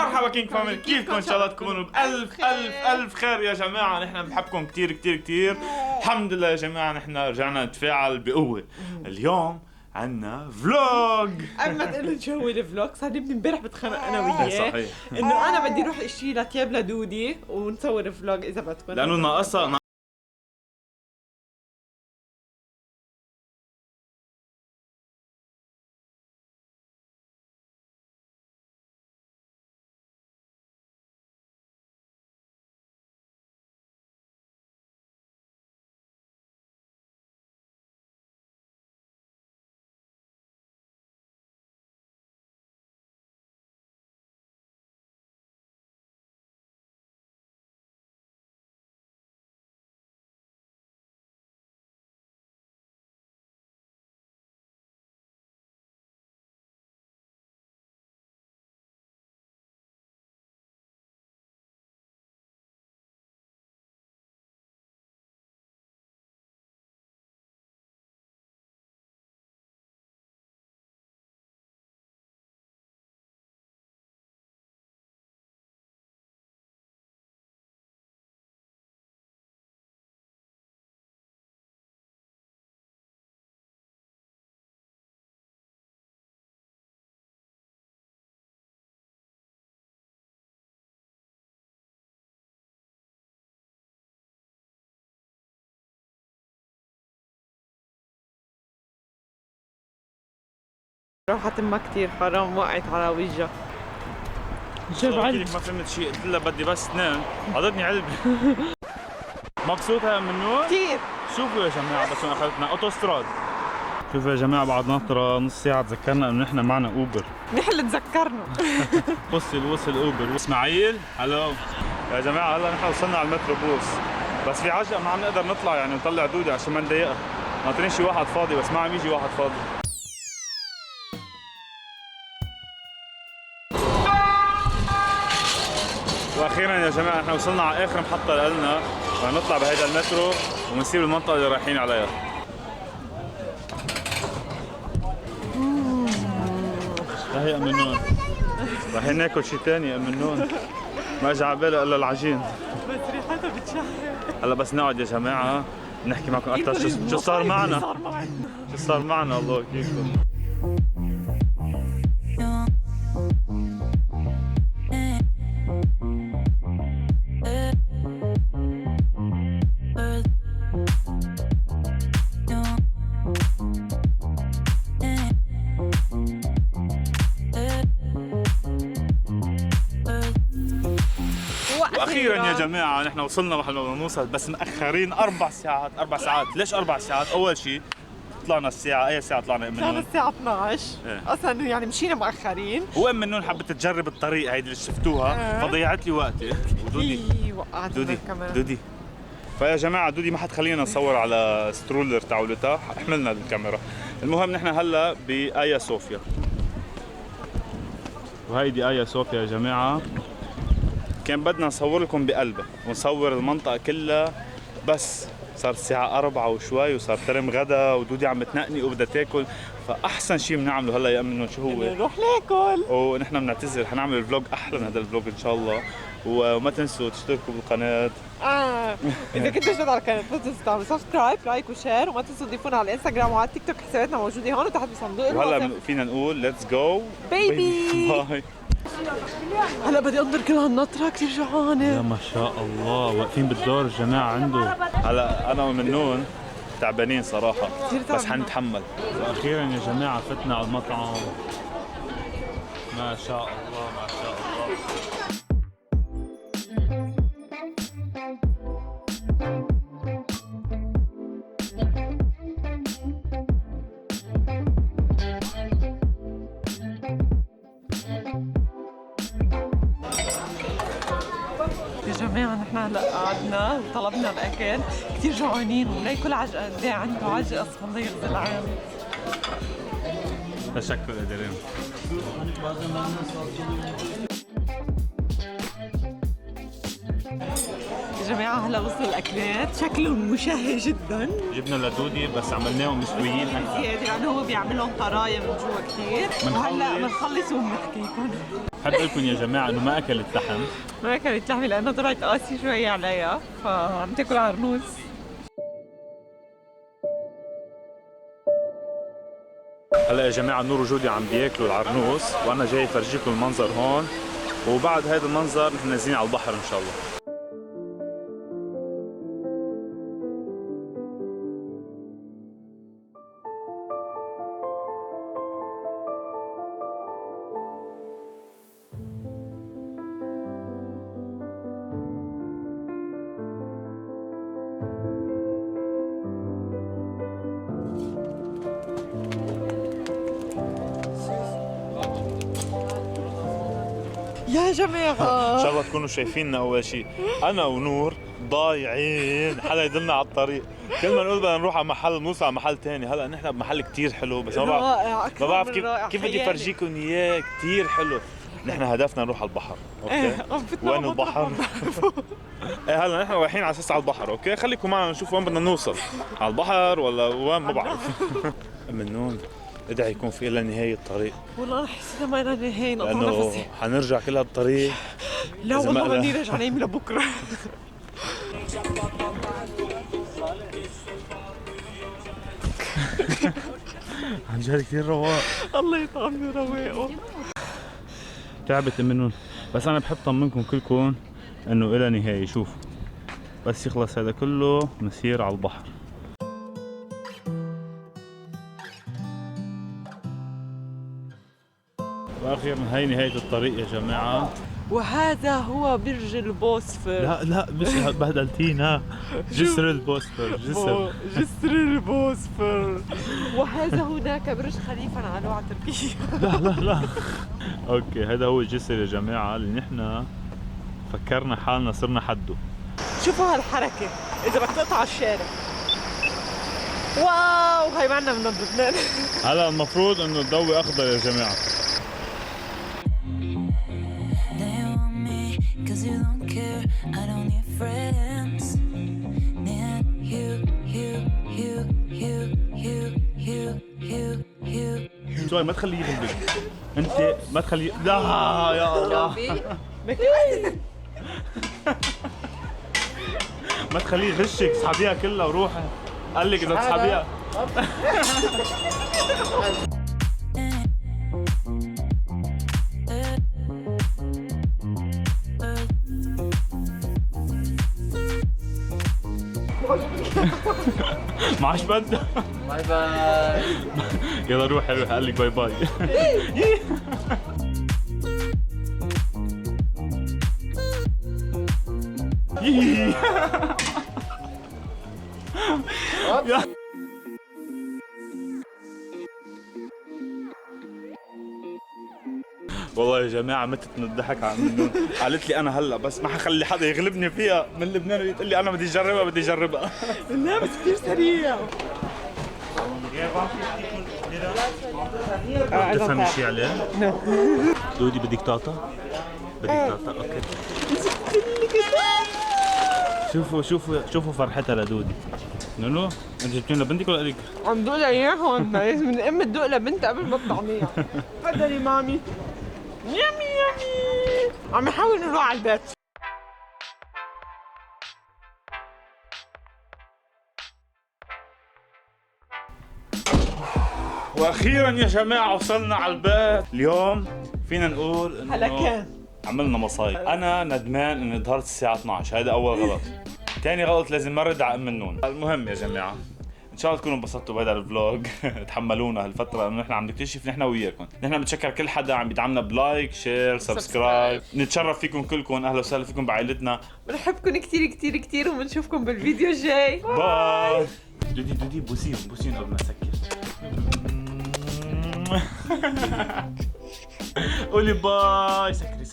مرحبا كينج فاميلي، كيفكم؟ ان شاء الله تكونوا بألف ألف ألف خير يا جماعة. نحن بنحبكم كتير كتير كتير. الحمد لله يا جماعة، نحن رجعنا نتفاعل بقوة. اليوم عنا فلوج. اما تقول جو الفلوج صار من امبارح بتخانق انا وياه. صحيح، انه انا بدي اروح اشتري تياب لدودي ونصور فلوج اذا بدكم، لأنه ناقصها راحت ما كتير حرام، وقعت على وجهها. جبعت ما فهمت شيء، قلت لها بدي بس اثنين، عطتني علبة. مبسوطة منو؟ كتير. شوفوا يا جماعة، بس اخذتنا اوتوستراد. شوفوا يا جماعة، بعد ناطرة نص ساعة تذكرنا انه نحن معنا اوبر. نحن اللي تذكرنا. وصل اوبر. اسماعيل هلو يا جماعة، هلا نحن وصلنا على المتروبوس، بس في عجقة ما عم نقدر نطلع يعني نطلع دودي عشان ما نضايقها. ناطرين شي واحد فاضي، بس ما عم يجي واحد فاضي. واخيرا يا جماعه احنا وصلنا على اخر محطه لنا، رح نطلع بهيدا المترو ونسيب المنطقه اللي رايحين عليها. هي ام النون، رايحين ناكل شيء ثاني. ام النون ما اجى على بالي الا العجين، بس ريحتها بتشهي. هلا بس نقعد يا جماعه نحكي معكم اكثر. شو صار معنا؟ شو صار معنا؟ الله يحكيكم. واخيرا يا جماعه نحن وصلنا محل ما نوصل، بس مأخرين 4 ساعات. 4 ساعات ليش 4 ساعات؟ اول شيء طلعنا الساعه، اي ساعه طلعنا؟ طلعنا الساعه 12. إيه؟ اصلا يعني مشينا مؤخرين، وام منون حبت تجرب الطريق هيدي اللي شفتوها، فضيعت لي وقتي. ودودي وقعتنا كمان. دودي فيا جماعه دودي ما حتخلينا نصور على سترولر تاعولتها، حملنا الكاميرا. المهم نحن هلا بآيا صوفيا، وهيدي آيا صوفيا يا جماعه. كان بدنا نصور لكم بقلبها ونصور المنطقة كلها، بس صار الساعة 4 وشوي وصار ترم غدا ودودي عم تنقني وبدها تاكل. فأحسن شيء بنعمله هلا يا أمنون شو هو؟ نروح ناكل. ونحن بنعتذر، حنعمل الفلوج أحلى من هذا الفلوج إن شاء الله. وما تنسوا تشتركوا بالقناة. إذا كنتوا جديد على القناة لا تنسوا تعملوا سبسكرايب، لايك وشير، وما تنسوا تضيفونا على الانستغرام وعلى التيك توك، حساباتنا موجودة هون وتحت بصندوق الوصف. وهلا فينا نقول ليتس جو بيبي. باي. هلا بدي انظر كل هالنطرة، كثير جوعانة. يا ما شاء الله، واقفين بالدور الجماعة عنده. هلا أنا ومنون تعبانين صراحة، بس حنتحمل. وأخيرا يا جماعة فتنا على المطعم. ما شاء الله ما شاء الله. يا جماعة نحن هلا قعدنا وطلبنا الأكل، كثير جوعانين ولا كل عجقة قد ايه عنده عجقة، اسم الله يغفر العام. تشكر يا دريم. يا جماعة هلا وصلوا الأكلات، شكلهم مشهي جدا. جبنا لدودي بس عملناهم مشويين أكثر زيادة لأنه هو بيعملهم طراية من جوا كثير. وهلا بنخلص وبنحكيكم. بحب اقول لكم يا جماعه انه ما اكلت لحم. ما اكلت لحمه لانها طلعت قاسي شوي عليها، فعم تاكل عرنوس. هلا يا جماعه نور وجودي عم بياكلوا العرنوس، وانا جاي فرجيكم المنظر هون، وبعد هذا المنظر نحن نازلين على البحر ان شاء الله. يا جماعة ان شاء الله تكونوا شايفيننا. اول شيء انا ونور ضايعين، حدا يدلنا على الطريق. كل ما نقول بدنا نروح على محل بنوصل على محل ثاني. هلا نحن بمحل كثير حلو، بس ما بعرف كيف بدي افرجيكم اياه. كثير حلو. نحن هدفنا نروح على البحر. اوكي وين البحر؟ ايه هلا نحن رايحين على اساس على البحر. اوكي خليكم معنا نشوف وين بدنا نوصل، على البحر ولا وين ما بعرف. منون ادعي يكون في إلا نهاية الطريق. والله حسينا ما لنا نهاية، نقطع لأنه نفسي. حنرجع كلها بالطريق. لا والله بدي ارجع نايم لبكره. عن جد كثير رواق. الله يطعمني رواقه. تعبت منهم، بس أنا بحب طمنكم كلكم إنه إلى نهاية. شوف بس يخلص هذا كله مسير على البحر. واخيرا هي نهاية الطريق يا جماعة. وهذا هو برج البوسفور. لا مش بهدلتينا. جسر البوسفور. جسر البوسفور. وهذا هناك برج خليفة على على تركيا. لا اوكي هذا هو الجسر يا جماعة اللي نحن فكرنا حالنا صرنا حده. شوفوا هالحركة إذا بدك تقطع الشارع. واو هاي معنا من لبنان. هلا المفروض انه الضوء اخضر يا جماعة. شوي ما تخليه يغلبك. انت ما تخليه. لا يا الله. ما تخليه يغشك. اسحبيها كلها وروحي. قال لك اذا تسحبيها. معش بده. باي باي. يلا روحي روحي. قال لك باي باي. والله يا جماعة متت من الضحك على منون. قالت لي أنا هلا بس ما حخلي حدا يغلبني فيها من لبنان، وتقول لي أنا بدي أجربها. لا بس كثير سريع. تفهم شيء عليه؟ دودي بدك طاطا؟ بدك طاطا؟ اوكي. شوفوا فرحتها لدودي. نونو انت جبتين لبنتك ولا لك؟ عم دوق اياهم. لازم الام تدوق لبنتها قبل ما تطعميها. تفضلي مامي. يامي يامي. عم نحاول نروح على البيت. واخيرا يا جماعه وصلنا على البيت. اليوم فينا نقول انه هلكان عملنا مصايب. انا ندمان اني ظهرت الساعه 12. هذا اول غلط. ثاني غلط لازم مرد على ام النون. المهم يا جماعه ان شاء الله تكونوا انبسطتوا بهذا الفلوج. تحملونا هالفتره انه نحن عم نكتشف نحن وياكم. نحن بنتشكر كل حدا عم بيدعمنا بلايك شير سبسكرايب. نتشرف فيكم كلكم. اهلا وسهلا فيكم بعائلتنا. بنحبكم كثير كثير كثير وبنشوفكم بالفيديو الجاي. باي. دودي بوسين قبل ما اسكر. قولي باي. سكري